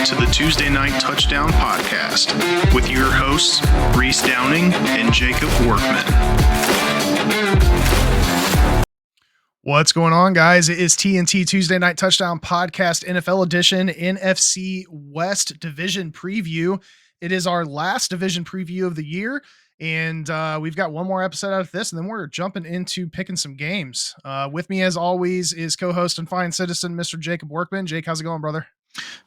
to the Tuesday Night Touchdown Podcast with your hosts, Reese Downing and Jacob Workman. What's going on, guys? It is TNT Tuesday Night Touchdown Podcast, NFL Edition, NFC West Division Preview. It is our last division preview of the year, and we've got one more episode out of this, and then we're jumping into picking some games. With me, as always, is co-host and fine citizen, Mr. Jacob Workman. Jake, how's it going, brother?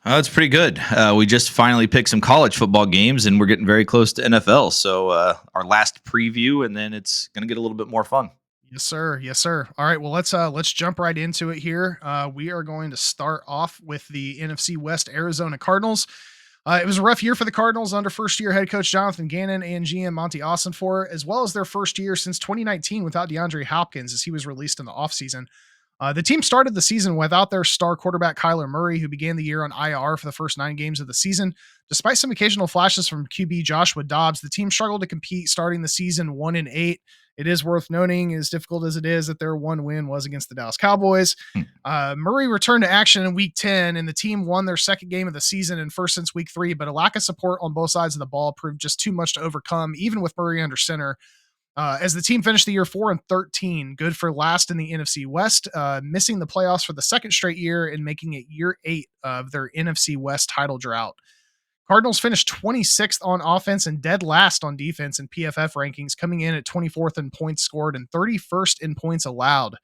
It's pretty good. We just finally picked some college football games, and we're getting very close to NFL. So our last preview, and then it's going to get a little bit more fun. Yes, sir. Yes, sir. All right. Well, let's jump right into it here. We are going to start off with the NFC West Arizona Cardinals. It was a rough year for the Cardinals under first-year head coach Jonathan Gannon and GM Monty Ossenfort, as well as their first year since 2019 without DeAndre Hopkins, as he was released in the offseason. The team started the season without their star quarterback Kyler Murray, who began the year on IR for the first 9 games of the season. Despite some occasional flashes from QB Joshua Dobbs, the team struggled to compete, starting the season 1-8. It is worth noting, as difficult as it is, that their one win was against the Dallas Cowboys. Murray returned to action in Week 10, and the team won their second game of the season and first since Week 3, but a lack of support on both sides of the ball proved just too much to overcome, even with Murray under center. As the team finished the year 4-13, good for last in the NFC West, missing the playoffs for the second straight year and making it year 8 of their NFC West title drought. Cardinals finished 26th on offense and dead last on defense in PFF rankings, coming in at 24th in points scored and 31st in points allowed.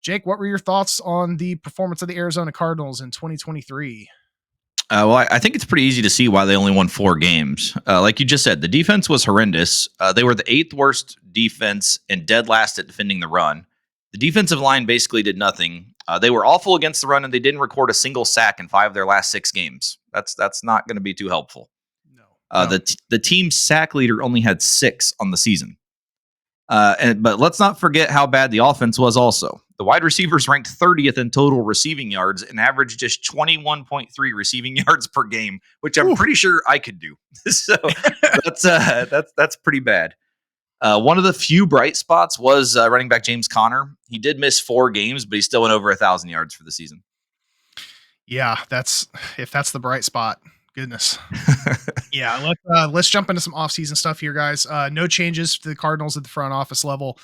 Jake, what were your thoughts on the performance of the Arizona Cardinals in 2023? Well, I think it's pretty easy to see why they only won 4 games. Like you just said, the defense was horrendous. They were the 8th worst defense and dead last at defending the run. The defensive line basically did nothing. They were awful against the run, and they didn't record a single sack in 5 of their last 6 games. That's not going to be too helpful. No. The team's sack leader only had 6 on the season. But let's not forget how bad the offense was also. The wide receivers ranked 30th in total receiving yards and averaged just 21.3 receiving yards per game, which I'm pretty sure I could do. So that's pretty bad. One of the few bright spots was running back James Conner. He did miss 4 games, but he still went over 1,000 yards for the season. Yeah, if that's the bright spot. Goodness. Yeah, let's jump into some offseason stuff here, guys. No changes to the Cardinals at the front office level.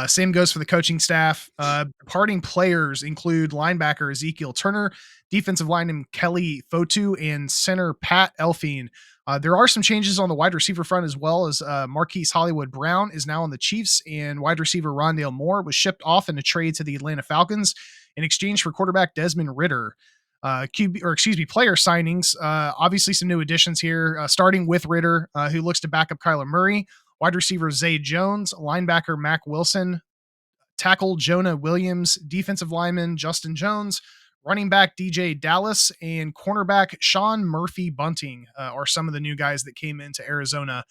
Same goes for the coaching staff. Departing players include linebacker Ezekiel Turner, defensive lineman Kelly Fotu, and center Pat Elfine. There are some changes on the wide receiver front as well, as Marquise Hollywood Brown is now on the Chiefs, and wide receiver Rondale Moore was shipped off in a trade to the Atlanta Falcons in exchange for quarterback Desmond Ridder. Player signings. Obviously some new additions here, starting with Ridder, who looks to back up Kyler Murray, wide receiver Zay Jones, linebacker Mac Wilson, tackle Jonah Williams, defensive lineman Justin Jones, running back DJ Dallas, and cornerback Sean Murphy Bunting are some of the new guys that came into Arizona.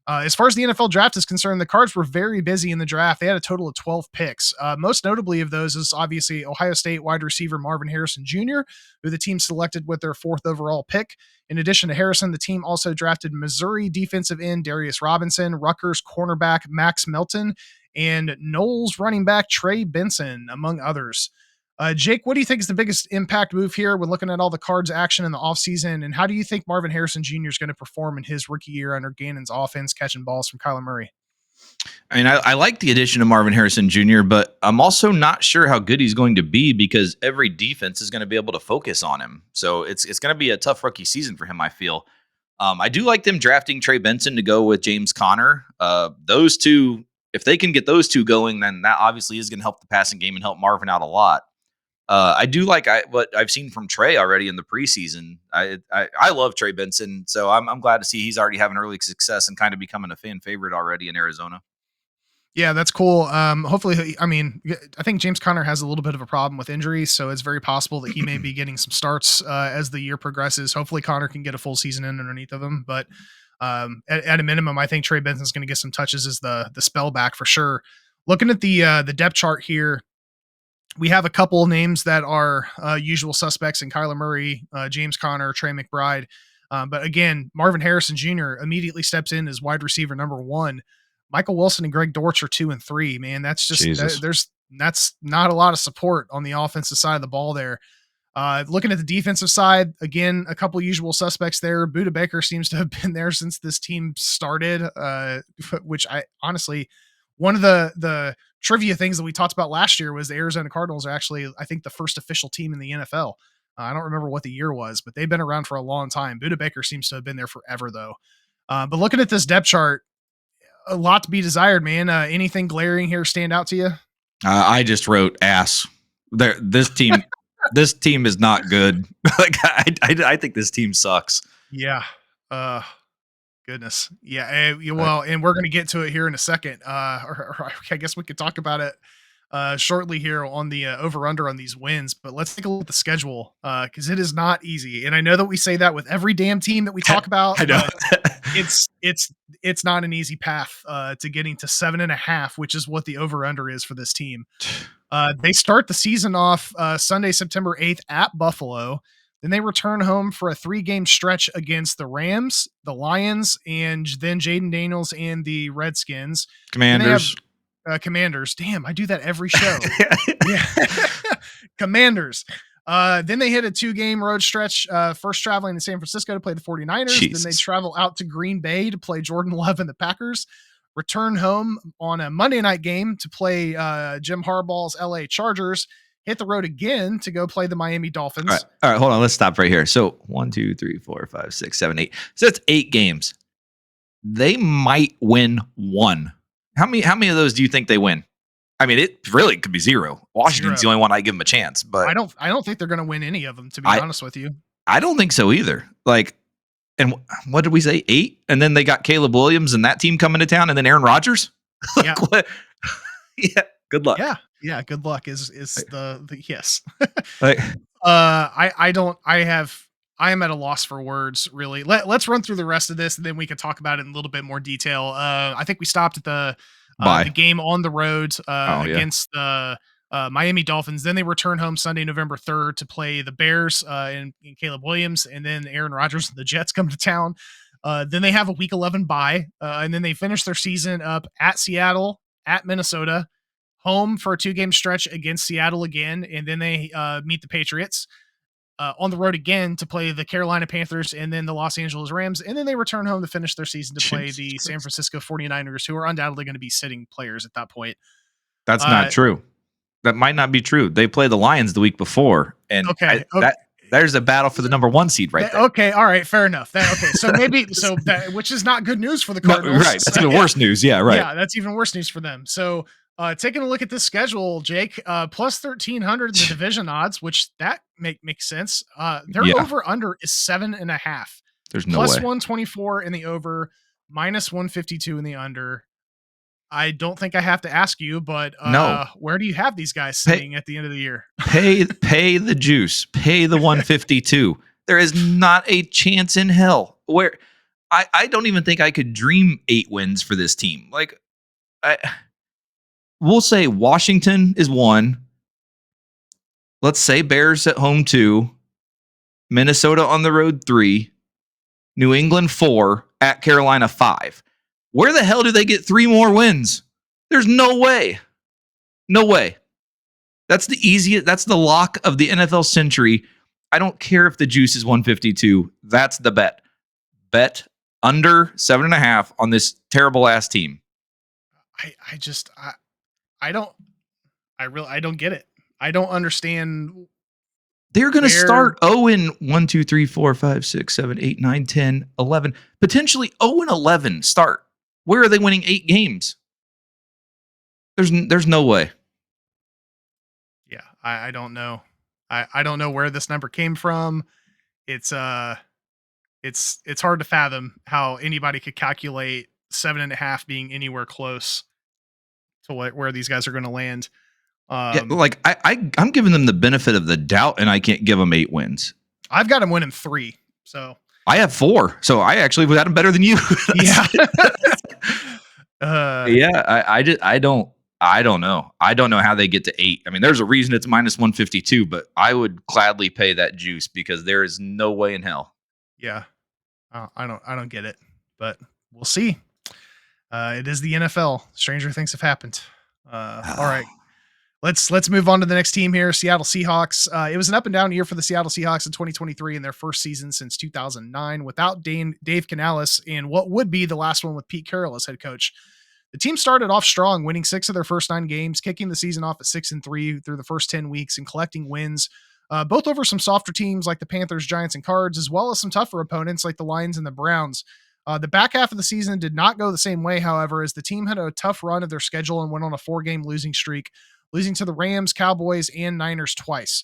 As far as the NFL draft is concerned, the Cards were very busy in the draft. They had a total of 12 picks. Most notably of those is obviously Ohio State wide receiver Marvin Harrison Jr., who the team selected with their 4th overall pick. In addition to Harrison, the team also drafted Missouri defensive end Darius Robinson, Rutgers cornerback Max Melton, and Knowles running back Trey Benson, among others. Jake, what do you think is the biggest impact move here when looking at all the Cards action in the offseason? And how do you think Marvin Harrison Jr. is going to perform in his rookie year under Gannon's offense, catching balls from Kyler Murray? I mean, I like the addition of Marvin Harrison Jr., but I'm also not sure how good he's going to be because every defense is going to be able to focus on him. So it's going to be a tough rookie season for him, I feel. I do like them drafting Trey Benson to go with James Conner. Those two, if they can get those two going, then that obviously is going to help the passing game and help Marvin out a lot. I do like what I've seen from Trey already in the preseason. I love Trey Benson, so I'm glad to see he's already having early success and kind of becoming a fan favorite already in Arizona. Yeah, that's cool. Hopefully, I think James Conner has a little bit of a problem with injuries, so it's very possible that he may be getting some starts as the year progresses. Hopefully, Conner can get a full season in underneath of him, but at a minimum, I think Trey Benson's going to get some touches as the spell back for sure. Looking at the depth chart here, we have a couple names that are usual suspects in Kyler Murray, James Conner, Trey McBride. But again, Marvin Harrison Jr. immediately steps in as wide receiver number 1. Michael Wilson and Greg Dortch are 2 and 3, man. That's just, that's not a lot of support on the offensive side of the ball there. Looking at the defensive side, again, a couple usual suspects there. Buda Baker seems to have been there since this team started, which I honestly, one of the trivia things that we talked about last year was the Arizona Cardinals are actually, I think, the first official team in the NFL. I don't remember what the year was, but they've been around for a long time. Buda Baker seems to have been there forever, though. But looking at this depth chart, a lot to be desired, man. Anything glaring here stand out to you? I just wrote ass. This team, this team is not good. Like I think this team sucks. Yeah. Goodness. Yeah. Well, and we're going to get to it here in a second. Or I guess we could talk about it shortly here on the over under on these wins. But let's take a look at the schedule because it is not easy. And I know that we say that with every damn team that we talk about. I know. It's not an easy path to getting to 7.5, which is what the over under is for this team. They start the season off Sunday, September 8th at Buffalo. Then they return home for a 3-game stretch against the Rams, the Lions, and then Jaden Daniels and the Redskins. Commanders. Commanders. Damn, I do that every show. Yeah. Commanders. Then they hit a 2-game road stretch, first traveling to San Francisco to play the 49ers. Jesus. Then they travel out to Green Bay to play Jordan Love and the Packers. Return home on a Monday night game to play Jim Harbaugh's LA Chargers. Hit the road again to go play the Miami Dolphins. All right, hold on. Let's stop right here. So 1, 2, 3, 4, 5, 6, 7, 8. So that's 8 games. They might win 1. How many of those do you think they win? I mean, it really could be 0. Washington's the only one I give them a chance, but I don't think they're going to win any of them, to be honest with you. I don't think so either. Like, and what did we say? 8? And then they got Caleb Williams and that team coming to town, and then Aaron Rodgers. Yeah. Yeah. Good luck. Yeah. Good luck is the yes. Like, I am at a loss for words, really. Let's run through the rest of this and then we can talk about it in a little bit more detail. I think we stopped at the game on the road against the Miami Dolphins. Then they return home Sunday, November 3rd to play the Bears and Caleb Williams, and then Aaron Rodgers and the Jets come to town. Then they have a week 11 bye, and then they finish their season up at Seattle, at Minnesota, home for a 2-game stretch against Seattle again, and then they meet the Patriots. On the road again to play the Carolina Panthers and then the Los Angeles Rams. And then they return home to finish their season to play the San Francisco 49ers, who are undoubtedly going to be sitting players at that point. That's not true. That might not be true. They play the Lions the week before. And there's a battle for the number 1 seed right there. Okay. All right. Fair enough. So maybe, which is not good news for the Cardinals. No, right. That's even worse news. Yeah. Right. Yeah. That's even worse news for them. So, taking a look at this schedule, Jake, plus 1,300 in the division odds, which that makes sense. Their over under is 7.5. There's no plus way. 124 in the over, minus 152 in the under. I don't think I have to ask you, but no. Where do you have these guys sitting at the end of the year? Pay the juice. Pay the 152. There is not a chance in hell where I don't even think I could dream 8 wins for this team. Like we'll say Washington is 1. Let's say Bears at home 2. Minnesota on the road 3. New England 4. At Carolina 5. Where the hell do they get 3 more wins? There's no way. No way. That's the easiest. That's the lock of the NFL century. I don't care if the juice is 152. That's the bet. Bet under 7.5 on this terrible ass team. I don't get it. I don't understand. They're going to start 0 in 1, 2, 3, 4, 5, 6, 7, 8, 9, 10, 11, potentially 0 and 11 start. Where are they winning 8 games? There's no way. Yeah, I don't know. I don't know where this number came from. It's hard to fathom how anybody could calculate 7.5 being anywhere close to where these guys are going to land. I'm giving them the benefit of the doubt, and I can't give them 8 wins. I've got them winning 3. So I have 4. So I actually got them better than you. Yeah. I don't know. I don't know how they get to 8. I mean, there's a reason it's minus 152, but I would gladly pay that juice because there is no way in hell. Yeah. I don't get it, but we'll see. It is the NFL. Stranger things have happened. All right. Let's move on to the next team here, Seattle Seahawks. It was an up and down year for the Seattle Seahawks in 2023 in their first season since 2009 without Dave Canales and what would be the last one with Pete Carroll as head coach. The team started off strong, winning 6 of their first 9 games, kicking the season off at 6-3 through the first 10 weeks and collecting wins, both over some softer teams like the Panthers, Giants, and Cards, as well as some tougher opponents like the Lions and the Browns. The back half of the season did not go the same way, however, as the team had a tough run of their schedule and went on a 4-game losing streak, losing to the Rams, Cowboys, and Niners twice.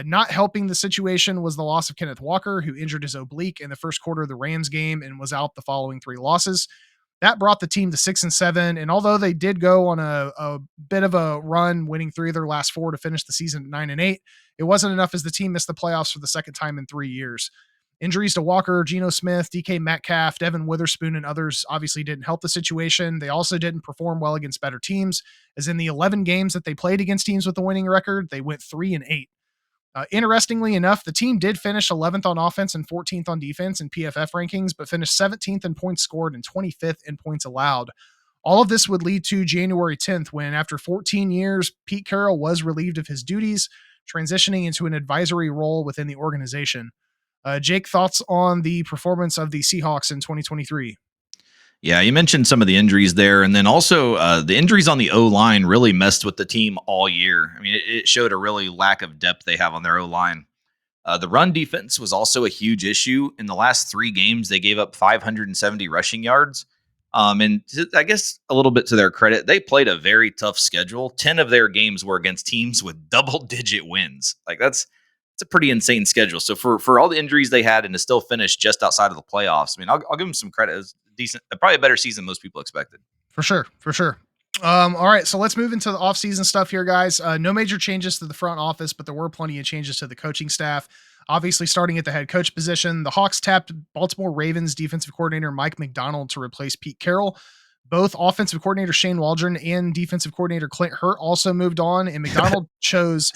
Not helping the situation was the loss of Kenneth Walker, who injured his oblique in the first quarter of the Rams game and was out the following 3 losses. That brought the team to 6-7, and although they did go on a bit of a run, winning 3 of their last 4 to finish the season at 9-8, it wasn't enough as the team missed the playoffs for the second time in 3 years. Injuries to Walker, Geno Smith, DK Metcalf, Devin Witherspoon, and others obviously didn't help the situation. They also didn't perform well against better teams, as in the 11 games that they played against teams with a winning record, they went 3-8. Interestingly enough, the team did finish 11th on offense and 14th on defense in PFF rankings, but finished 17th in points scored and 25th in points allowed. All of this would lead to January 10th, when after 14 years, Pete Carroll was relieved of his duties, transitioning into an advisory role within the organization. Jake, thoughts on the performance of the Seahawks in 2023? Yeah, you mentioned some of the injuries there, and then also the injuries on the O-line really messed with the team all year. I mean, it showed a really lack of depth they have on their O-line. The run defense was also a huge issue. In the last 3 games, they gave up 570 rushing yards. I guess a little bit to their credit, they played a very tough schedule. 10 of their games were against teams with double-digit wins. Like it's a pretty insane schedule. So for all the injuries they had and to still finish just outside of the playoffs, I mean, I'll give them some credit. It was decent, probably a better season than most people expected. For sure. All right, so let's move into the offseason stuff here, guys. No major changes to the front office, but there were plenty of changes to the coaching staff. Obviously, starting at the head coach position, the Hawks tapped Baltimore Ravens defensive coordinator Mike McDonald to replace Pete Carroll. Both offensive coordinator Shane Waldron and defensive coordinator Clint Hurt also moved on, and McDonald chose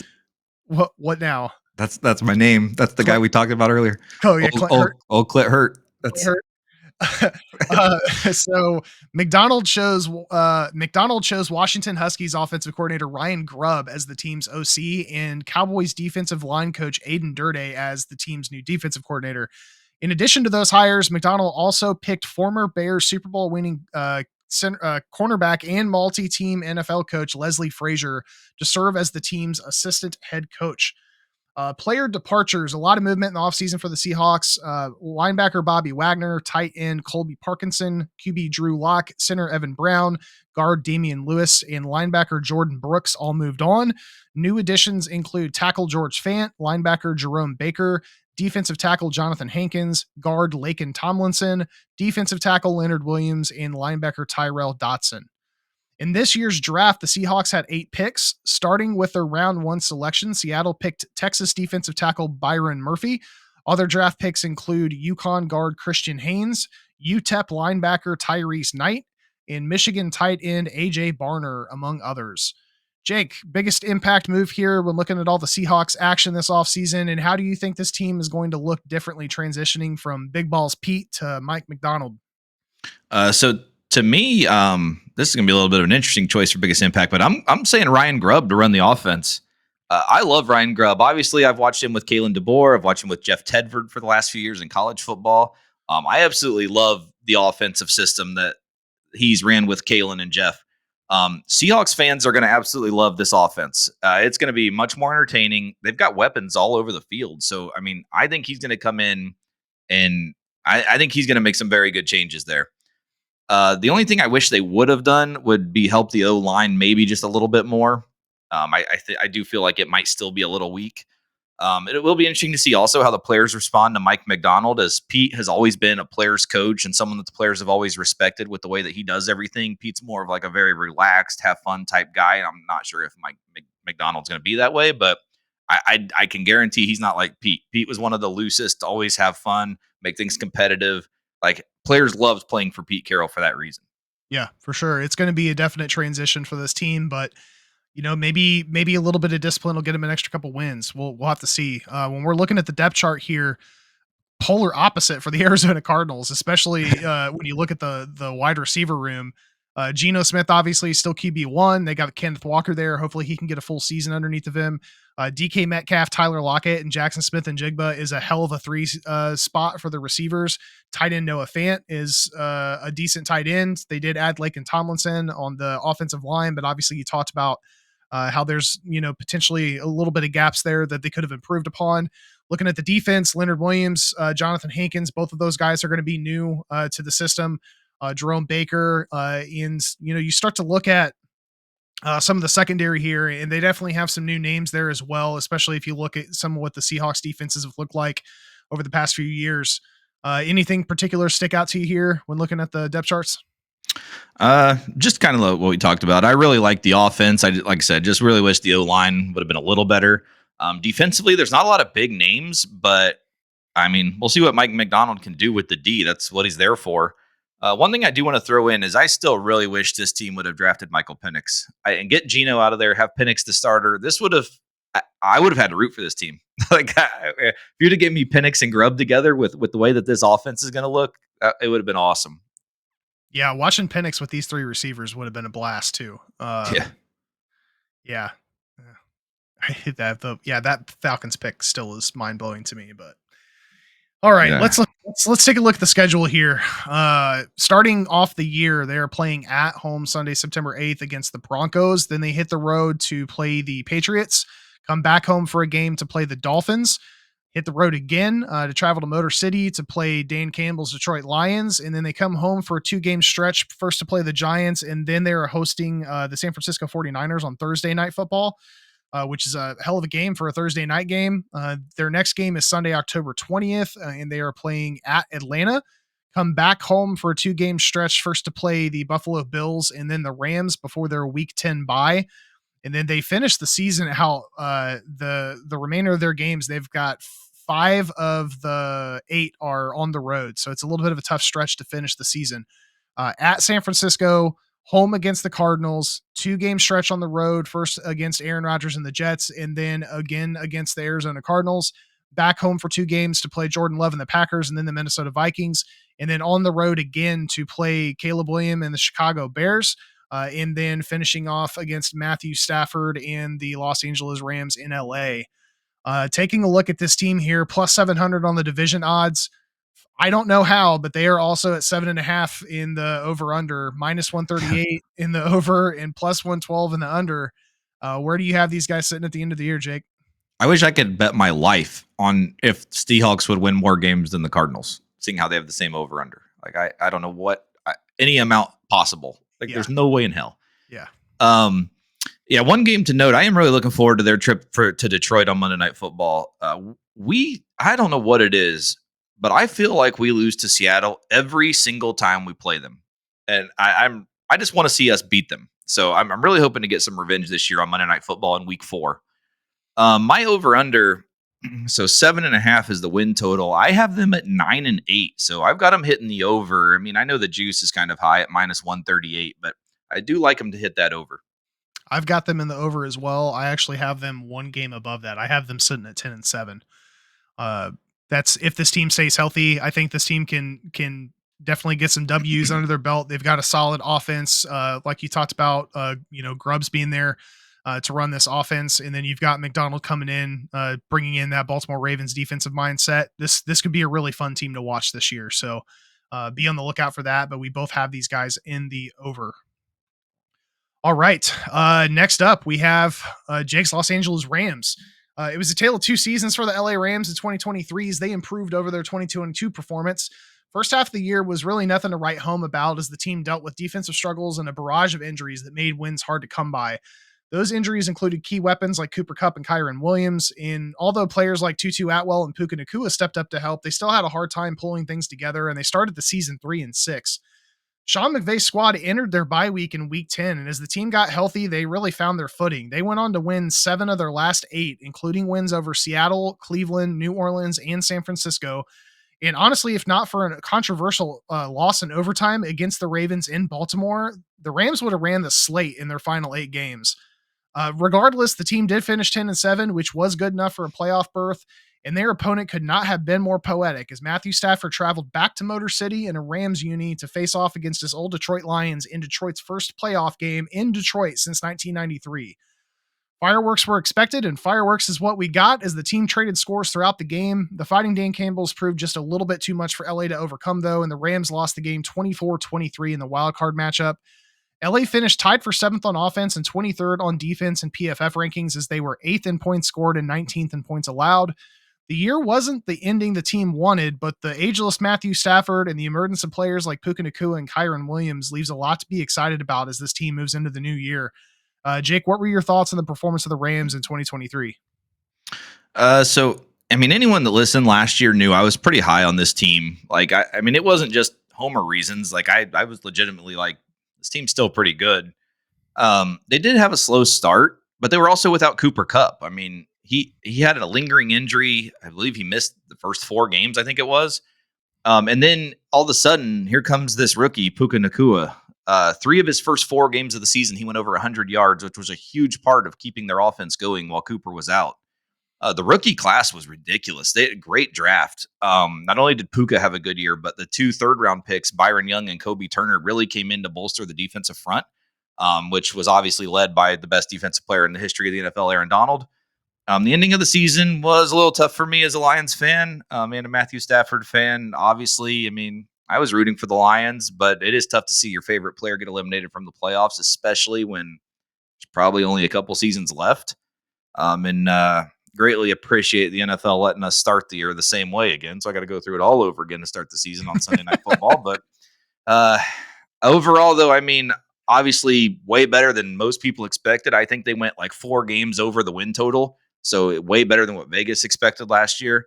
what now? That's my name. That's the guy we talked about earlier. Oh yeah, Clint Hurt. Old Clint Hurt. That's Hurt. So McDonald chose Washington Huskies offensive coordinator Ryan Grubb as the team's OC and Cowboys defensive line coach Aiden Durde as the team's new defensive coordinator. In addition to those hires, McDonald also picked former Bears Super Bowl winning cornerback and multi-team NFL coach Leslie Frazier to serve as the team's assistant head coach. Player departures, a lot of movement in the offseason for the Seahawks. Linebacker Bobby Wagner, tight end Colby Parkinson, QB Drew Lock, center Evan Brown, guard Damian Lewis, and linebacker Jordan Brooks all moved on. New additions include tackle George Fant, linebacker Jerome Baker, defensive tackle Jonathan Hankins, guard Laken Tomlinson, defensive tackle Leonard Williams, and linebacker Tyrell Dotson. In this year's draft, the Seahawks had 8 picks. Starting with their round 1 selection, Seattle picked Texas defensive tackle Byron Murphy. Other draft picks include UConn guard Christian Haynes, UTEP linebacker Tyrese Knight, and Michigan tight end AJ Barner, among others. Jake, biggest impact move here when looking at all the Seahawks action this offseason, and how do you think this team is going to look differently transitioning from Big Balls Pete to Mike McDonald? So to me, this is going to be a little bit of an interesting choice for biggest impact, but I'm saying Ryan Grubb to run the offense. I love Ryan Grubb. Obviously, I've watched him with Kalen DeBoer. I've watched him with Jeff Tedford for the last few years in college football. I absolutely love the offensive system that he's ran with Kalen and Jeff. Seahawks fans are going to absolutely love this offense. It's going to be much more entertaining. They've got weapons all over the field. So, I mean, I think he's going to come in and I think he's going to make some very good changes there. The only thing I wish they would have done would be help the O-line maybe just a little bit more. I do feel like it might still be a little weak. It will be interesting to see also how the players respond to Mike McDonald, as Pete has always been a player's coach and someone that the players have always respected with the way that he does everything. Pete's more of like a very relaxed, have fun type guy. And I'm not sure if Mike McDonald's going to be that way, but I can guarantee he's not like Pete. Pete was one of the loosest, always have fun, make things competitive. Like, players loved playing for Pete Carroll for that reason. Yeah, for sure. It's going to be a definite transition for this team, but maybe a little bit of discipline will get him an extra couple wins. We'll have to see. When we're looking at the depth chart here, polar opposite for the Arizona Cardinals, especially when you look at the wide receiver room. Geno Smith, obviously, still QB1. They got Kenneth Walker there. Hopefully he can get a full season underneath of him. DK Metcalf, Tyler Lockett, and Jackson Smith and Jigba is a hell of a three spot for the receivers. Tight end Noah Fant is a decent tight end. They did add Laken Tomlinson on the offensive line, but obviously you talked about how there's, potentially a little bit of gaps there that they could have improved upon. Looking at the defense, Leonard Williams, Jonathan Hankins, both of those guys are going to be new to the system. Jerome Baker, and you start to look at some of the secondary here, and they definitely have some new names there as well, especially if you look at some of what the Seahawks defenses have looked like over the past few years. Anything particular stick out to you here when looking at the depth charts? Just kind of what we talked about. I really like the offense. Like I said, just really wish the O-line would have been a little better. Defensively, there's not a lot of big names, but I mean, we'll see what Mike McDonald can do with the D. That's what he's there for. One thing I do want to throw in is I still really wish this team would have drafted Michael Penix and get Geno out of there, have Penix the starter. This would have, I would have had to root for this team. Like, if you'd have given me Penix and Grubb together with the way that this offense is going to look, it would have been awesome. Yeah, watching Penix with these three receivers would have been a blast too. Yeah. I hit that. That Falcons pick still is mind blowing to me, but. All right, Yeah. let's take a look at the schedule here. Starting off the year, they are playing at home Sunday, September 8th against the Broncos. Then they hit the road to play the Patriots, come back home for a game to play the Dolphins, hit the road again to travel to Motor City to play Dan Campbell's Detroit Lions, and then they come home for a 2-game stretch, first to play the Giants, and then they are hosting the San Francisco 49ers on Thursday Night Football. Which is a hell of a game for a Thursday night game. Their next game is Sunday, October 20th, and they are playing at Atlanta. Come back home for a 2-game stretch, first to play the Buffalo Bills and then the Rams before their Week 10 bye. And then they finish the season how the remainder of their games, they've got 5 of the 8 are on the road. So it's a little bit of a tough stretch to finish the season. At San Francisco, home against the Cardinals, 2-game stretch on the road, first against Aaron Rodgers and the Jets, and then again against the Arizona Cardinals, back home for 2 games to play Jordan Love and the Packers, and then the Minnesota Vikings, and then on the road again to play Caleb Williams and the Chicago Bears, and then finishing off against Matthew Stafford and the Los Angeles Rams in LA. Taking a look at this team here, plus 700 on the division odds. I don't know how, but they are also at 7.5 in the over under, minus 138 in the over, and plus 112 in the under. Where do you have these guys sitting at the end of the year, Jake? I wish I could bet my life on if Seahawks would win more games than the Cardinals, seeing how they have the same over under. Like, I don't know any amount possible. Like, there's no way in hell. Yeah. One game to note. I am really looking forward to their trip to Detroit on Monday Night Football. I don't know what it is, but I feel like we lose to Seattle every single time we play them. And I just want to see us beat them. So I'm really hoping to get some revenge this year on Monday Night Football in week 4. My over-under, so 7.5 is the win total. I have them at 9-8. So I've got them hitting the over. I mean, I know the juice is kind of high at minus 138, but I do like them to hit that over. I've got them in the over as well. I actually have them 1 game above that. I have them sitting at 10-7. That's if this team stays healthy. I think this team can definitely get some W's under their belt. They've got a solid offense, like you talked about. Grubbs being there to run this offense, and then you've got McDonald coming in, bringing in that Baltimore Ravens defensive mindset. This could be a really fun team to watch this year. So be on the lookout for that. But we both have these guys in the over. All right. Next up, we have Jake's Los Angeles Rams. It was a tale of 2 seasons for the LA Rams in 2023 as they improved over their 2022 performance. First half of the year was really nothing to write home about as the team dealt with defensive struggles and a barrage of injuries that made wins hard to come by. Those injuries included key weapons like Cooper Kupp and Kyron Williams, and although players like Tutu Atwell and Puka Nacua stepped up to help, they still had a hard time pulling things together, and they started the season 3-6. Sean McVay's squad entered their bye week in week 10, and as the team got healthy, they really found their footing. They went on to win 7 of their last 8, including wins over Seattle, Cleveland, New Orleans, and San Francisco. And honestly, if not for a controversial loss in overtime against the Ravens in Baltimore, the Rams would have ran the slate in their final 8 games. Regardless, the team did finish 10-7, which was good enough for a playoff berth. and their opponent could not have been more poetic as Matthew Stafford traveled back to Motor City in a Rams uni to face off against his old Detroit Lions in Detroit's first playoff game in Detroit since 1993. Fireworks were expected, and fireworks is what we got as the team traded scores throughout the game. The Fighting Dan Campbells proved just a little bit too much for LA to overcome, though, and the Rams lost the game 24-23 in the wildcard matchup. LA finished tied for 7th on offense and 23rd on defense in PFF rankings as they were 8th in points scored and 19th in points allowed. The year wasn't the ending the team wanted, but the ageless Matthew Stafford and the emergence of players like Puka Nacua and Kyron Williams leaves a lot to be excited about as this team moves into the new year. Jake, what were your thoughts on the performance of the Rams in 2023? Anyone that listened last year knew I was pretty high on this team. Like, I mean, it wasn't just homer reasons. Like, I was legitimately like, this team's still pretty good. They did have a slow start, but they were also without Cooper Kupp. I mean, he had a lingering injury. I believe he missed the first 4 games, I think it was. And then all of a sudden, here comes this rookie, Puka Nacua. 3 of his first 4 games of the season, he went over 100 yards, which was a huge part of keeping their offense going while Cooper was out. The rookie class was ridiculous. They had a great draft. Not only did Puka have a good year, but the 2 third-round picks, Byron Young and Kobe Turner, really came in to bolster the defensive front, which was obviously led by the best defensive player in the history of the NFL, Aaron Donald. The ending of the season was a little tough for me as a Lions fan and a Matthew Stafford fan. Obviously, I mean, I was rooting for the Lions, but it is tough to see your favorite player get eliminated from the playoffs, especially when there's probably only a couple seasons left. Greatly appreciate the NFL letting us start the year the same way again. So I got to go through it all over again to start the season on Sunday Night Football. But overall, though, I mean, obviously way better than most people expected. I think they went like 4 games over the win total. So way better than what Vegas expected last year.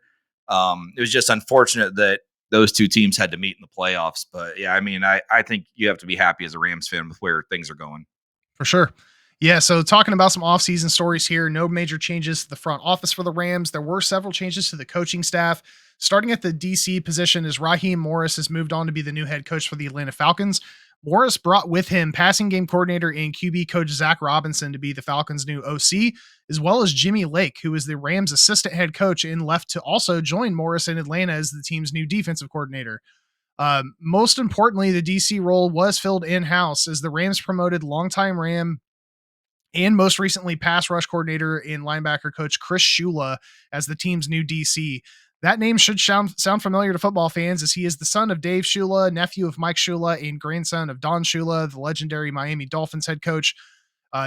It was just unfortunate that those 2 teams had to meet in the playoffs. But yeah, I mean, I think you have to be happy as a Rams fan with where things are going. For sure. Yeah, so talking about some offseason stories here, no major changes to the front office for the Rams. There were several changes to the coaching staff. Starting at the DC position as Raheem Morris has moved on to be the new head coach for the Atlanta Falcons. Morris brought with him passing game coordinator and QB coach Zach Robinson to be the Falcons' new OC, as well as Jimmy Lake, who is the Rams' assistant head coach and left to also join Morris in Atlanta as the team's new defensive coordinator. Most importantly, the DC role was filled in-house as the Rams promoted longtime Ram and most recently pass rush coordinator and linebacker coach Chris Shula as the team's new DC. That name should sound familiar to football fans as he is the son of Dave Shula, nephew of Mike Shula, and grandson of Don Shula, the legendary Miami Dolphins head coach.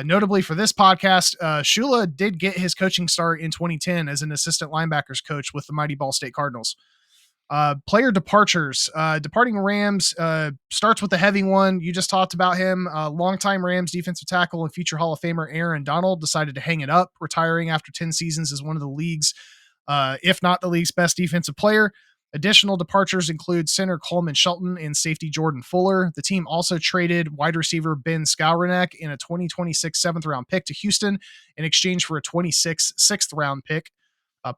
Notably for this podcast, Shula did get his coaching start in 2010 as an assistant linebackers coach with the mighty Ball State Cardinals. Player departures. Departing Rams starts with the heavy one. You just talked about him. Longtime Rams defensive tackle and future Hall of Famer Aaron Donald decided to hang it up, retiring after 10 seasons as one of the league's, if not the league's best defensive player. Additional departures include center Coleman Shelton and safety Jordan Fuller. The team also traded wide receiver Ben Skowronek in a 2026 7th-round pick to Houston in exchange for a 26 6th-round pick.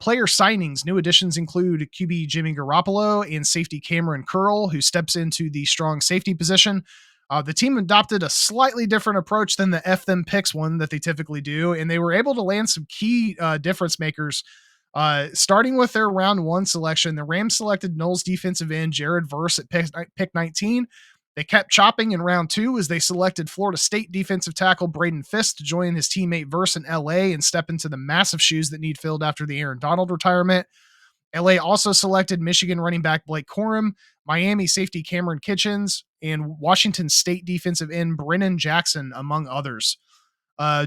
Player signings, new additions include QB Jimmy Garoppolo and safety Cameron Curl, who steps into the strong safety position. The team adopted a slightly different approach than the F them picks one that they typically do, and they were able to land some key difference makers. Starting with their round 1 selection, the Rams selected Knowles defensive end Jared Verse at pick 19. They kept chopping in round 2 as they selected Florida State defensive tackle Braden Fisk to join his teammate Verse in LA and step into the massive shoes that need filled after the Aaron Donald retirement. LA also selected Michigan running back Blake Corum, Miami safety Cameron Kitchens, and Washington State defensive end Brennan Jackson, among others.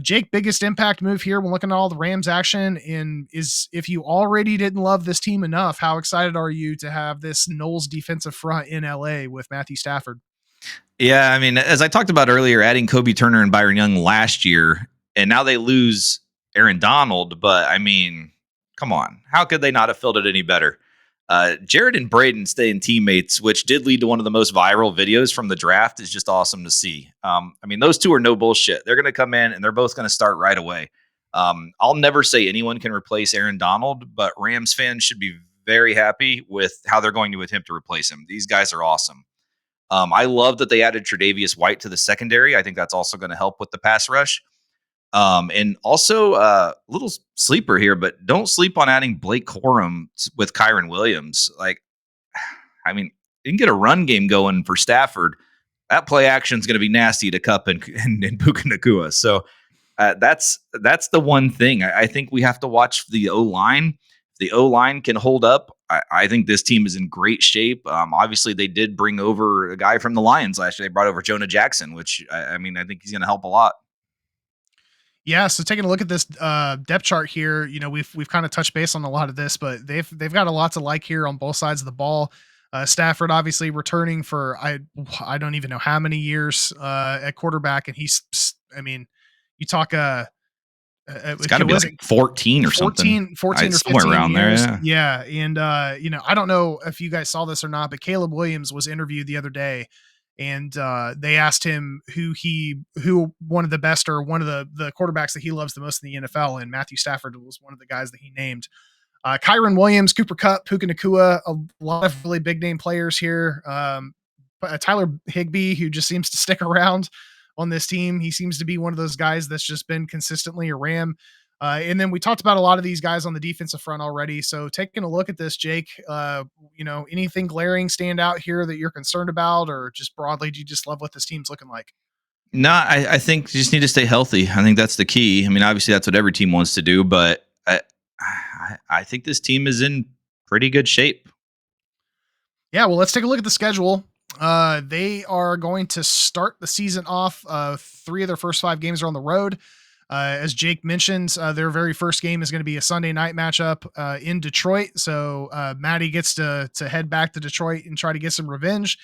Jake, biggest impact move here when looking at all the Rams action is if you already didn't love this team enough, how excited are you to have this Knowles defensive front in LA with Matthew Stafford? Yeah, I mean, as I talked about earlier, adding Kobe Turner and Byron Young last year, and now they lose Aaron Donald, but I mean, come on. How could they not have filled it any better? Jared and Braden staying teammates, which did lead to one of the most viral videos from the draft, is just awesome to see. I mean, those two are no bullshit. They're going to come in and they're both going to start right away. I'll never say anyone can replace Aaron Donald, but Rams fans should be very happy with how they're going to attempt to replace him. These guys are awesome. I love that they added Tre'Davious White to the secondary. I think that's also going to help with the pass rush. And also little sleeper here, but don't sleep on adding Blake Corum with Kyron Williams. Like, I mean, you can get a run game going for Stafford. That play action is going to be nasty to Cup and Puka Nacua. So that's the one thing. I think we have to watch the O-line. If the O-line can hold up, I think this team is in great shape. Obviously, they did bring over a guy from the Lions last year. They brought over Jonah Jackson, which, I mean, I think he's going to help a lot. Yeah, so taking a look at this depth chart here, we've kind of touched base on a lot of this, but they've got a lot to like here on both sides of the ball. Stafford obviously returning for I don't even know how many years at quarterback, and you talk It's got to be like 14 or something. 14 or somewhere 15 around years. there. Yeah. And, I don't know if you guys saw this or not, but Caleb Williams was interviewed the other day, and they asked him who one of the best or one of the quarterbacks that he loves the most in the NFL. And Matthew Stafford was one of the guys that he named. Kyron Williams, Cooper Kupp, Puka Nacua, a lot of really big name players here. Tyler Higbee, who just seems to stick around on this team. He seems to be one of those guys that's just been consistently a Ram. And then we talked about a lot of these guys on the defensive front already. So taking a look at this, Jake, anything glaring stand out here that you're concerned about, or just broadly, do you just love what this team's looking like? No, I think you just need to stay healthy. I think that's the key. I mean, obviously that's what every team wants to do, but I think this team is in pretty good shape. Yeah, well, let's take a look at the schedule. They are going to start the season off. 3 of their first 5 games are on the road. As Jake mentioned, their very first game is going to be a Sunday night matchup in Detroit. So Maddie gets to head back to Detroit and try to get some revenge.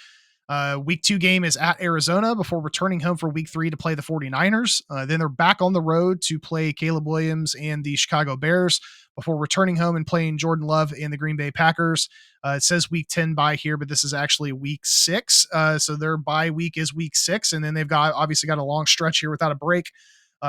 Week 2 game is at Arizona before returning home for week 3 to play the 49ers. Then they're back on the road to play Caleb Williams and the Chicago Bears before returning home and playing Jordan Love and the Green Bay Packers. It says week 10 bye here, but this is actually week 6. So their bye week is week 6. And then they've obviously got a long stretch here without a break.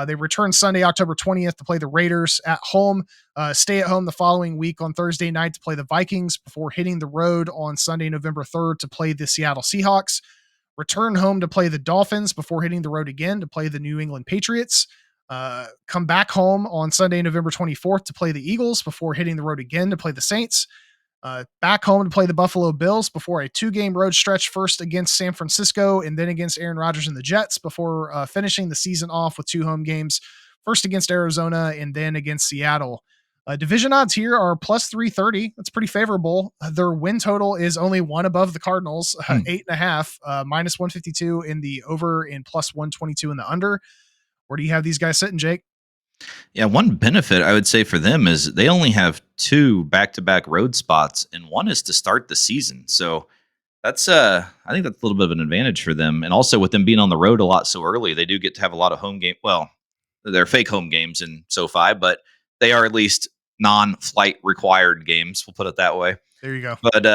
They return Sunday, October 20th to play the Raiders at home, stay at home the following week on Thursday night to play the Vikings before hitting the road on Sunday, November 3rd to play the Seattle Seahawks, return home to play the Dolphins before hitting the road again to play the New England Patriots, come back home on Sunday, November 24th to play the Eagles before hitting the road again to play the Saints, back home to play the Buffalo Bills before a 2-game road stretch, first against San Francisco and then against Aaron Rodgers and the Jets before finishing the season off with 2 home games, first against Arizona and then against Seattle. Division odds here are plus 330. That's pretty favorable. Their win total is only one above the Cardinals, 8.5, minus 152 in the over and plus 122 in the under. Where do you have these guys sitting, Jake? Yeah, one benefit I would say for them is they only have 2 back-to-back road spots, and one is to start the season. So that's I think that's a little bit of an advantage for them. And also with them being on the road a lot so early, they do get to have a lot of home game. Well, they're fake home games in SoFi, but they are at least non-flight required games. We'll put it that way. There you go. But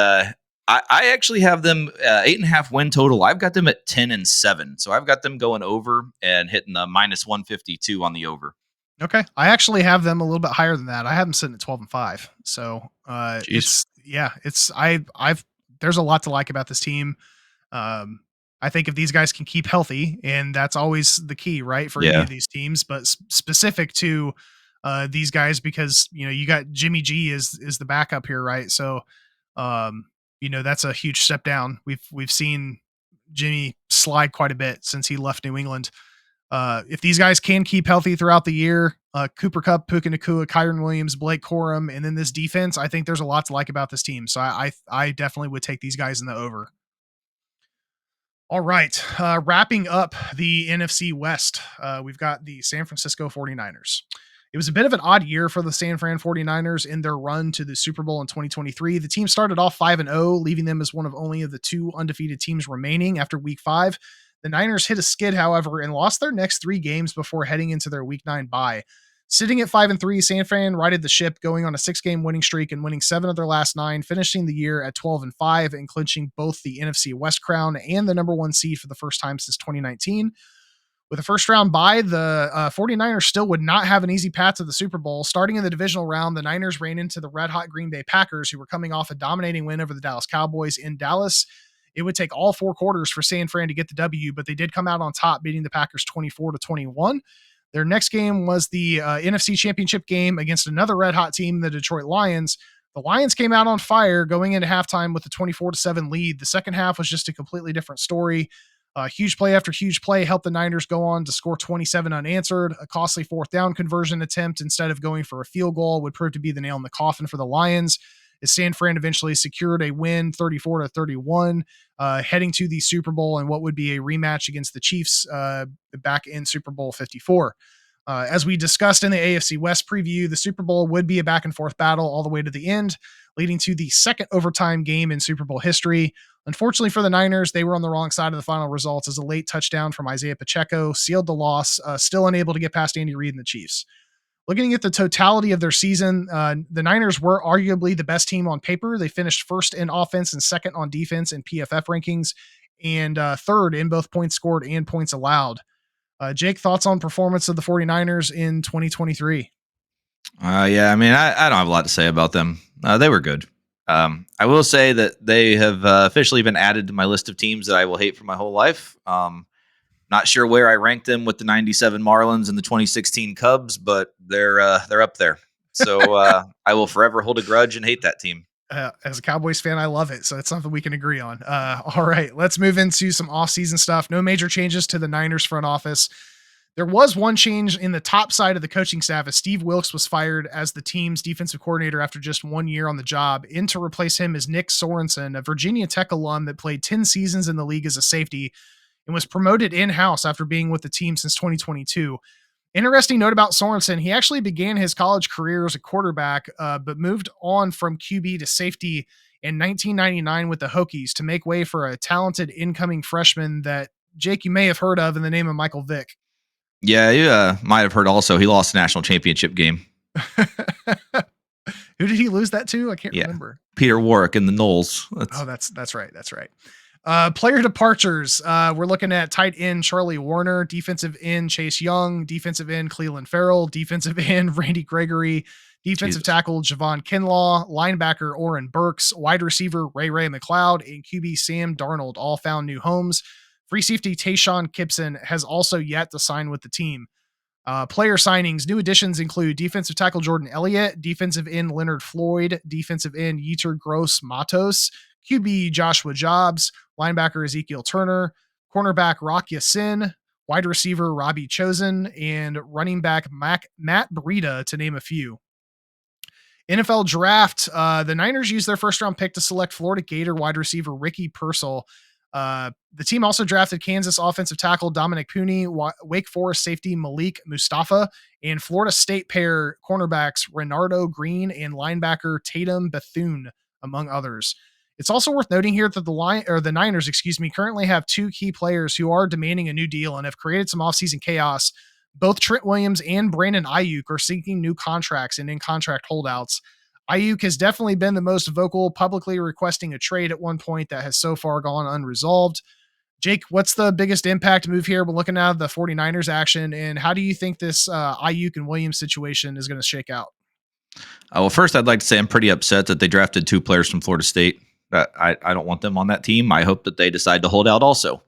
I actually have them 8.5 win total. I've got them at 10-7. So I've got them going over and hitting the minus 152 on the over. Okay. I actually have them a little bit higher than that. I have them sitting at 12-5. So there's a lot to like about this team. I think if these guys can keep healthy, and that's always the key, right? For any of these teams, but specific to these guys, because, you got Jimmy G is the backup here, right? So, that's a huge step down. We've seen Jimmy slide quite a bit since he left New England. If these guys can keep healthy throughout the year, Cooper Kupp, Puka Nacua, Kyron Williams, Blake Corum, and then this defense, I think there's a lot to like about this team. So I definitely would take these guys in the over. All right. Wrapping up the NFC West, we've got the San Francisco 49ers. It was a bit of an odd year for the San Fran 49ers in their run to the Super Bowl in 2023. The team started off 5-0, leaving them as one of only of the 2 undefeated teams remaining after week 5. The Niners hit a skid, however, and lost their next 3 games before heading into their week 9 bye. Sitting at 5-3, San Fran righted the ship, going on a 6-game winning streak and winning 7 of their last 9, finishing the year at 12-5 and clinching both the NFC West crown and the number 1 seed for the first time since 2019. With a first-round bye, the 49ers still would not have an easy path to the Super Bowl. Starting in the divisional round, the Niners ran into the red-hot Green Bay Packers, who were coming off a dominating win over the Dallas Cowboys in Dallas. It would take all 4 quarters for San Fran to get the W, but they did come out on top, beating the Packers 24-21. Their next game was the NFC Championship game against another red hot team, the Detroit Lions. The Lions came out on fire going into halftime with a 24-7 lead. The second half was just a completely different story. Huge play after huge play helped the Niners go on to score 27 unanswered. A costly fourth down conversion attempt instead of going for a field goal would prove to be the nail in the coffin for the Lions, as San Fran eventually secured a win 34-31, heading to the Super Bowl and what would be a rematch against the Chiefs back in Super Bowl 54. As we discussed in the AFC West preview, the Super Bowl would be a back and forth battle all the way to the end, leading to the second overtime game in Super Bowl history. Unfortunately for the Niners, they were on the wrong side of the final results as a late touchdown from Isaiah Pacheco sealed the loss, still unable to get past Andy Reid and the Chiefs. Looking at the totality of their season, the Niners were arguably the best team on paper. They finished first in offense and second on defense in PFF rankings, and third in both points scored and points allowed. Jake, thoughts on performance of the 49ers in 2023? Yeah, I mean, I don't have a lot to say about them. They were good. I will say that they have officially been added to my list of teams that I will hate for my whole life. Not sure where I ranked them with the 97 Marlins and the 2016 Cubs, but they're up there. So I will forever hold a grudge and hate that team. As a Cowboys fan, I love it. So it's something we can agree on. All right, let's move into some off-season stuff. No major changes to the Niners front office. There was one change in the top side of the coaching staff as Steve Wilkes was fired as the team's defensive coordinator after just 1 year on the job. In to replace him is Nick Sorensen, a Virginia Tech alum that played 10 seasons in the league as a safety and was promoted in-house after being with the team since 2022. Interesting note about Sorensen, he actually began his college career as a quarterback, but moved on from QB to safety in 1999 with the Hokies to make way for a talented incoming freshman that, Jake, you may have heard of in the name of Michael Vick. Yeah, you might have heard also he lost the national championship game. Who did he lose that to? I can't remember. Peter Warwick in the Knowles. That's right. That's right. Player departures. We're looking at tight end Charlie Warner, defensive end Chase Young, defensive end Cleveland Farrell, defensive end Randy Gregory, defensive tackle Javon Kinlaw, linebacker Oren Burks, wide receiver Ray McLeod, and QB Sam Darnold all found new homes. Free safety Tayshaun Gibson has also yet to sign with the team. Player signings, new additions include defensive tackle Jordan Elliott, defensive end Leonard Floyd, defensive end Yetur Gross Matos, QB Joshua Jobs, linebacker Ezekiel Turner, cornerback Rock Ya-Sin, wide receiver Robbie Chosen, and running back Matt Breida, to name a few. NFL draft, the Niners used their first round pick to select Florida Gator wide receiver Ricky Pearsall. The team also drafted Kansas offensive tackle Dominic Pooney, Wake Forest safety Malik Mustafa, and Florida State pair cornerbacks Renardo Green and linebacker Tatum Bethune, among others. It's also worth noting here that the Niners, currently have two key players who are demanding a new deal and have created some offseason chaos. Both Trent Williams and Brandon Ayuk are seeking new contracts and in-contract holdouts. Ayuk has definitely been the most vocal, publicly requesting a trade at one point that has so far gone unresolved. Jake, what's the biggest impact move here? We're looking at the 49ers action, and how do you think this Ayuk and Williams situation is going to shake out? Well, first, I'd like to say I'm pretty upset that they drafted two players from Florida State. I don't want them on that team. I hope that they decide to hold out also.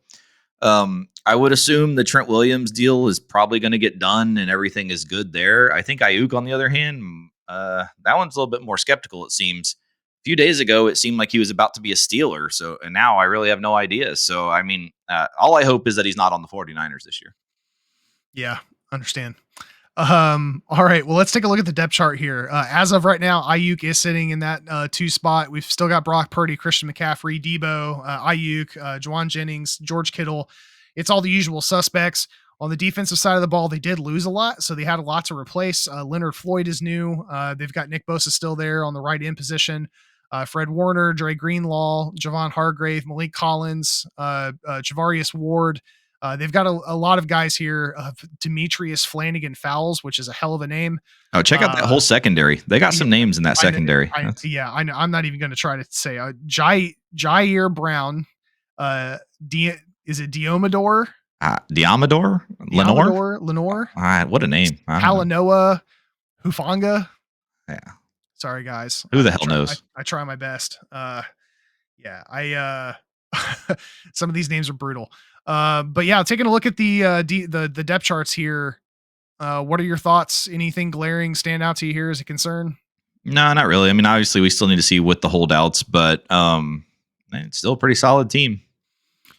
I would assume the Trent Williams deal is probably going to get done and everything is good there. I think Ayuk, on the other hand, that one's a little bit more skeptical, it seems. A few days ago, it seemed like he was about to be a Steeler. And now I really have no idea. So, I mean, all I hope is that he's not on the 49ers this year. Yeah, understand. All right, well, let's take a look at the depth chart here. As of right now, Ayuk is sitting in that 2 spot. We've still got Brock Purdy, Christian McCaffrey, Debo, Ayuk, Juwan Jennings, George Kittle. It's all the usual suspects. On the defensive side of the ball, they did lose a lot, so they had a lot to replace. Leonard Floyd is new. They've got Nick Bosa still there on the right end position. Fred Warner, Dre Greenlaw, Javon Hargrave, Malik Collins, Javarius Ward. They've got a lot of guys here. Demetrius Flanagan Fowles, which is a hell of a name. Oh, check out that whole secondary. They got some names in that secondary. I know. I'm not even going to try to say Jair Brown. Is it Diomedor? Diamador? Lenore? What a name. Palanoa Hufanga. Yeah. Sorry, guys. Who the hell knows? I try my best. Some of these names are brutal. But yeah, taking a look at the depth charts here. What are your thoughts? Anything glaring stand out to you here as a concern? No, not really. I mean, obviously, we still need to see with the holdouts, but it's still a pretty solid team.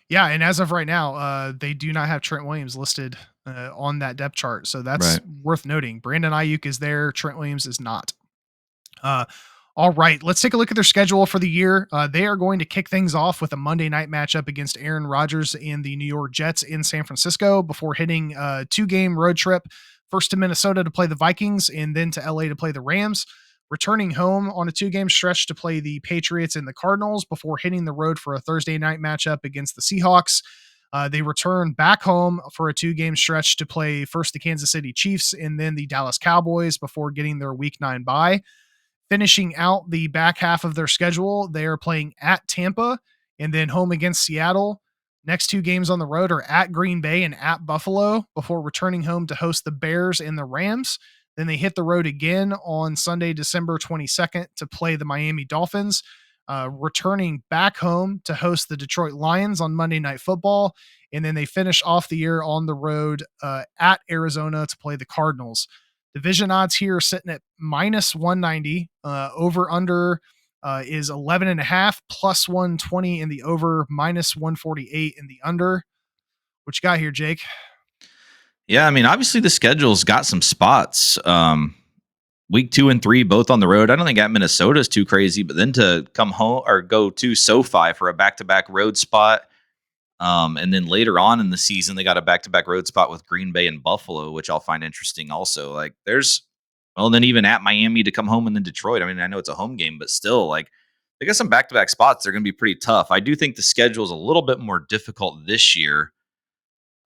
Yeah, and as of right now, they do not have Trent Williams listed on that depth chart, so that's Right. worth noting. Brandon Ayuk is there, Trent Williams is not. Uh, all right, let's take a look at their schedule for the year. They are going to kick things off with a Monday night matchup against Aaron Rodgers and the New York Jets in San Francisco before hitting a 2-game road trip, first to Minnesota to play the Vikings and then to LA to play the Rams. Returning home on a 2-game stretch to play the Patriots and the Cardinals before hitting the road for a Thursday night matchup against the Seahawks. They return back home for a 2-game stretch to play first the Kansas City Chiefs and then the Dallas Cowboys before getting their Week 9 bye. Finishing out the back half of their schedule, they are playing at Tampa and then home against Seattle. Next 2 games on the road are at Green Bay and at Buffalo before returning home to host the Bears and the Rams. Then they hit the road again on Sunday, December 22nd to play the Miami Dolphins, returning back home to host the Detroit Lions on Monday Night Football. And then they finish off the year on the road at Arizona to play the Cardinals. Division odds here are sitting at minus 190. Over under is 11.5, plus 120 in the over, minus 148 in the under. What you got here, Jake? Yeah, I mean, obviously the schedule's got some spots. Week 2 and 3, both on the road. I don't think at Minnesota is too crazy, but then to come home or go to SoFi for a back-to-back road spot. And then later on in the season, they got a back-to-back road spot with Green Bay and Buffalo, which I'll find interesting also. Like then even at Miami to come home and then Detroit. I mean, I know it's a home game, but still, like, they got some back-to-back spots. They're going to be pretty tough. I do think the schedule is a little bit more difficult this year.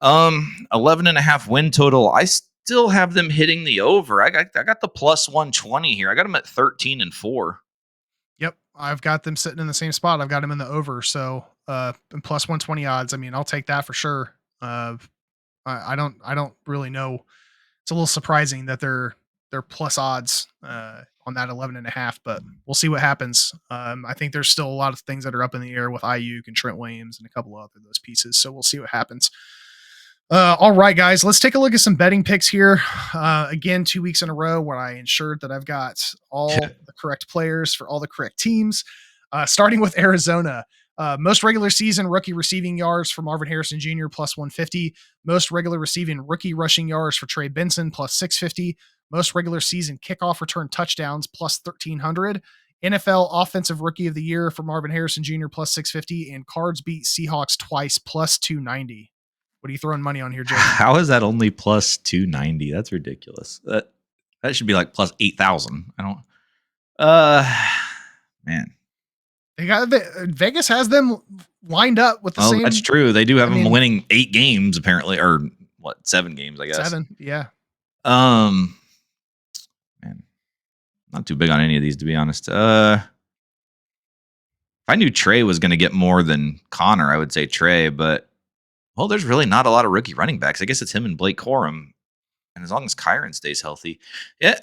11.5 win total. I still have them hitting the over. I got the plus 120 here. I got them at 13-4. Yep, I've got them sitting in the same spot. I've got them in the over, so plus 120 odds. I mean, I'll take that for sure. I don't really know. It's a little surprising that they're plus odds on that 11.5, but we'll see what happens. I think there's still a lot of things that are up in the air with Ayuk and Trent Williams and a couple of other those pieces. So we'll see what happens. All right, guys, let's take a look at some betting picks here. Again, 2 weeks in a row where I ensured that I've got all the correct players for all the correct teams. Starting with Arizona. Most regular season rookie receiving yards for Marvin Harrison Jr. plus 150. Most regular receiving rookie rushing yards for Trey Benson plus 650. Most regular season kickoff return touchdowns plus 1,300. NFL Offensive Rookie of the Year for Marvin Harrison Jr. plus 650. And Cards beat Seahawks twice plus 290. What are you throwing money on here, Jake? How is that only plus 290? That's ridiculous. That should be like plus 8,000. I don't. Man. They got Vegas has them lined up with the same. That's true. They do have them winning 8 games apparently, or what? 7 games, I guess. 7, yeah. Man, not too big on any of these to be honest. If I knew Trey was going to get more than Connor, I would say Trey, but. Well, there's really not a lot of rookie running backs. I guess it's him and Blake Corum. And as long as Kyron stays healthy. Yeah,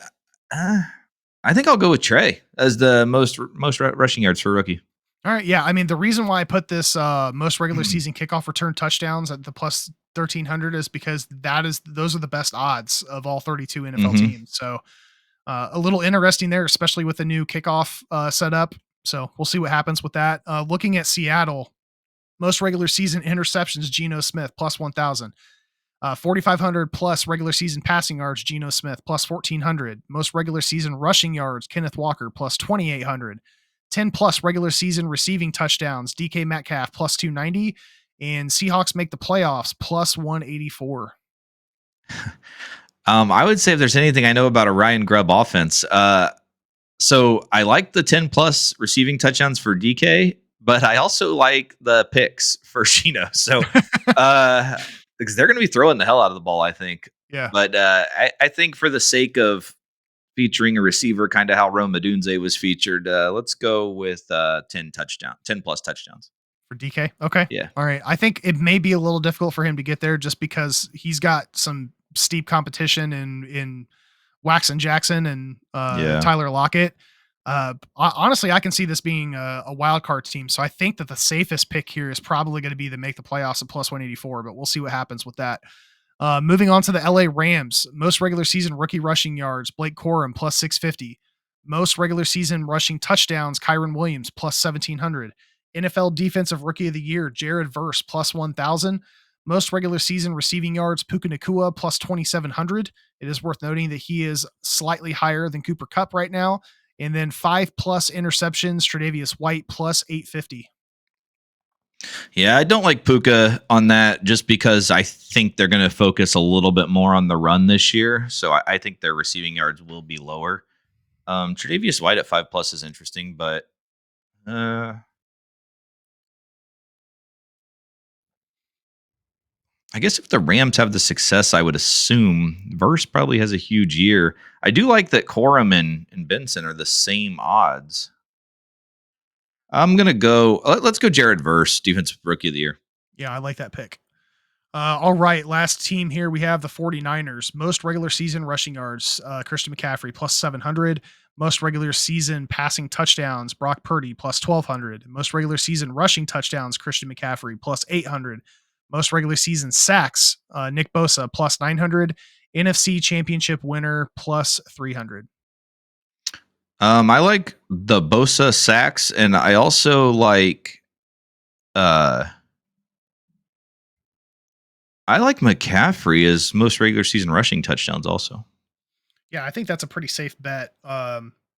I think I'll go with Trey as the most rushing yards for a rookie. All right, yeah. I mean, the reason why I put this most regular season kickoff return touchdowns at the plus 1,300 is because those are the best odds of all 32 NFL teams. So a little interesting there, especially with the new kickoff setup. So we'll see what happens with that. Looking at Seattle, most regular season interceptions, Geno Smith, plus 1,000. 4,500 plus regular season passing yards, Geno Smith, plus 1,400. Most regular season rushing yards, Kenneth Walker, plus 2,800. 10 plus regular season receiving touchdowns, DK Metcalf, plus 290. And Seahawks make the playoffs, plus 184. I would say if there's anything I know about a Ryan Grubb offense, so I like the 10 plus receiving touchdowns for DK. But I also like the picks for Geno. So because they're going to be throwing the hell out of the ball, I think. Yeah. But I think for the sake of featuring a receiver, kind of how Rome Odunze was featured, let's go with 10 plus touchdowns. For DK? Okay. Yeah. All right. I think it may be a little difficult for him to get there just because he's got some steep competition in Waxon Jackson and Tyler Lockett. Honestly, I can see this being a wild card team. So I think that the safest pick here is probably going to be to make the playoffs at plus 184, but we'll see what happens with that. Moving on to the LA Rams, most regular season rookie rushing yards, Blake Corum plus 650. Most regular season rushing touchdowns, Kyron Williams plus 1,700. NFL Defensive Rookie of the Year, Jared Verse plus 1,000. Most regular season receiving yards, Puka Nacua plus 2,700. It is worth noting that he is slightly higher than Cooper Kupp right now. And then 5+ interceptions, Tre'Davious White plus 850. Yeah, I don't like Puka on that just because I think they're going to focus a little bit more on the run this year. So I think their receiving yards will be lower. Tre'Davious White at 5+ is interesting, but I guess if the Rams have the success, I would assume Verse probably has a huge year. I do like that Corum and Benson are the same odds. I'm going to go, let's go Jared Verse, Defensive Rookie of the Year. Yeah, I like that pick. All right, last team here, we have the 49ers. Most regular season rushing yards, Christian McCaffrey plus 700. Most regular season passing touchdowns, Brock Purdy plus 1,200. Most regular season rushing touchdowns, Christian McCaffrey plus 800. Most regular season sacks, Nick Bosa plus 900. NFC Championship winner plus 300. I like the Bosa sacks, and I also like McCaffrey as most regular season rushing touchdowns also. Yeah, I think that's a pretty safe bet.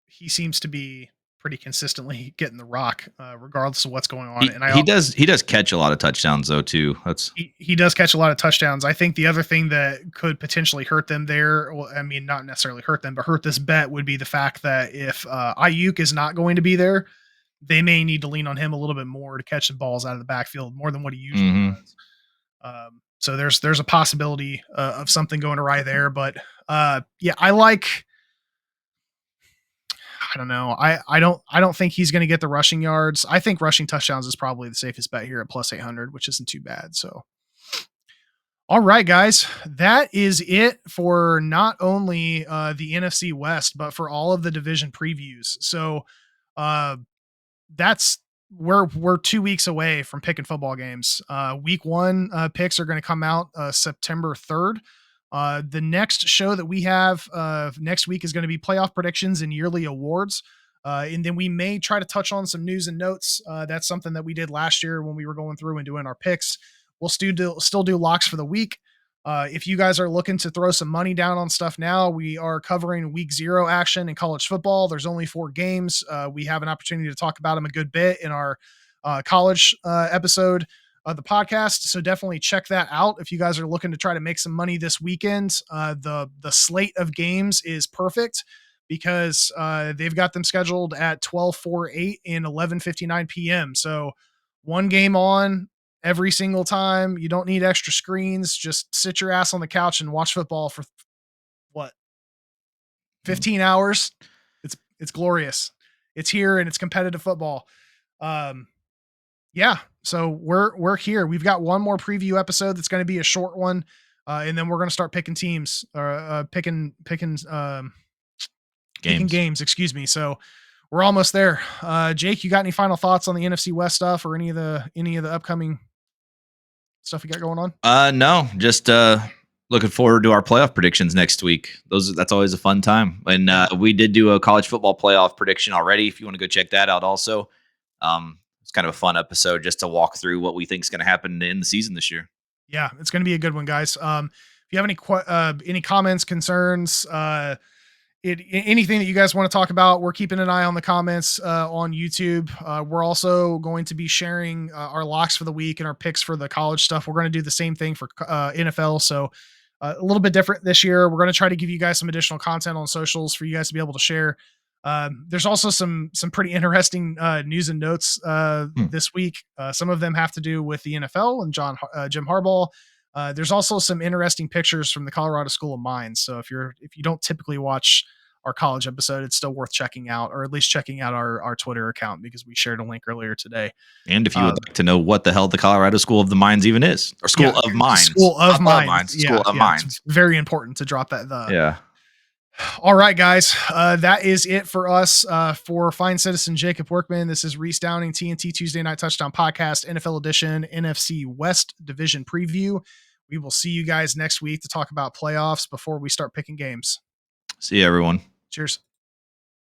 He seems to be pretty consistently getting the rock, regardless of what's going on. He does catch a lot of touchdowns though too. He does catch a lot of touchdowns. I think the other thing that could potentially hurt them there, well, I mean, not necessarily hurt them, but hurt this bet would be the fact that if Ayuk is not going to be there, they may need to lean on him a little bit more to catch the balls out of the backfield more than what he usually does. So there's a possibility of something going awry there, but yeah, I don't know. I don't think he's going to get the rushing yards. I think rushing touchdowns is probably the safest bet here at plus 800, which isn't too bad. So, all right, guys, that is it for not only the NFC West, but for all of the division previews. So, we're 2 weeks away from picking football games. Week 1 picks are going to come out September 3rd. The next show that we have next week is going to be playoff predictions and yearly awards. And then we may try to touch on some news and notes. That's something that we did last year when we were going through and doing our picks. We'll still do locks for the week. If you guys are looking to throw some money down on stuff now, we are covering week 0 action in college football. There's only 4 games. We have an opportunity to talk about them a good bit in our college episode of the podcast. So definitely check that out. If you guys are looking to try to make some money this weekend, the slate of games is perfect because they've got them scheduled at 12, 4, 8 and 11:59 p.m. So one game on every single time. You don't need extra screens. Just sit your ass on the couch and watch football for 15 hours. It's glorious. It's here and it's competitive football. Yeah. So we're here. We've got one more preview episode that's going to be a short one. And then we're going to start picking teams or picking games, excuse me. So we're almost there. Jake, you got any final thoughts on the NFC West stuff or any of the upcoming stuff we got going on? No, just looking forward to our playoff predictions next week. That's always a fun time. And we did do a college football playoff prediction already. If you want to go check that out also. It's kind of a fun episode just to walk through what we think is going to happen in the season this year. Yeah, it's going to be a good one, guys. If you have any comments, concerns, anything that you guys want to talk about, we're keeping an eye on the comments on YouTube. We're also going to be sharing our locks for the week and our picks for the college stuff. We're going to do the same thing for NFL. So a little bit different this year. We're going to try to give you guys some additional content on socials for you guys to be able to share. There's also some pretty interesting news and notes this week. Some of them have to do with the NFL and Jim Harbaugh. There's also some interesting pictures from the Colorado School of Mines. So if you don't typically watch our college episode, it's still worth checking out, or at least checking out our Twitter account because we shared a link earlier today. And if you would like to know what the hell the Colorado School of the Mines even is, or School of Mines, School of Mines. School of Mines. It's very important to drop that. Yeah. All right, guys. That is it for us. For Fine Citizen Jacob Workman, this is Reese Downing, TNT Tuesday Night Touchdown Podcast, NFL Edition, NFC West Division Preview. We will see you guys next week to talk about playoffs before we start picking games. See you, everyone. Cheers.